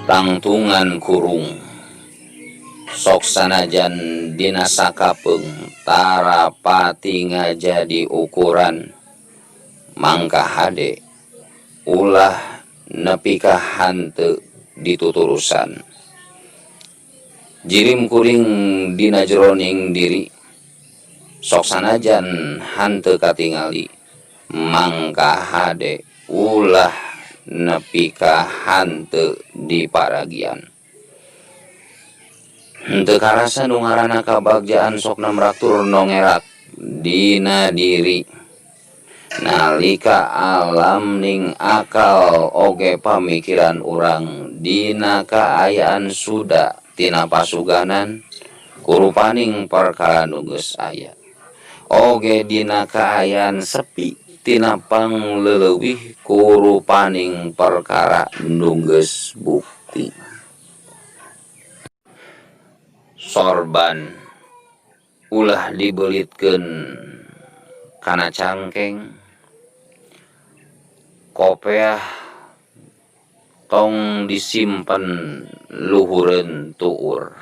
Tangtungan kurung sok sanajan dina sakapeung tara pati ngajadi ukuran mangka hade ulah nepi ka hanteu dituturusan jirim kuring dina jroning diri sok sanajan hanteu katingali mangka hade ulah nepi ka hanteu di paragian henteu karasa nu ngaranna kabagjaan sok namraktur nongerak dina diri nalika alam ning akal oge pamikiran urang dina kaayaan suda tina pasuganan kurupaning perkara nu geus aya oge dina kaayaan sepi tina pangleuwih kurupaning perkara nu geus bukti. Sorban ulah dibelitkeun kana cangkeng kopeah tong disimpen luhureun tuur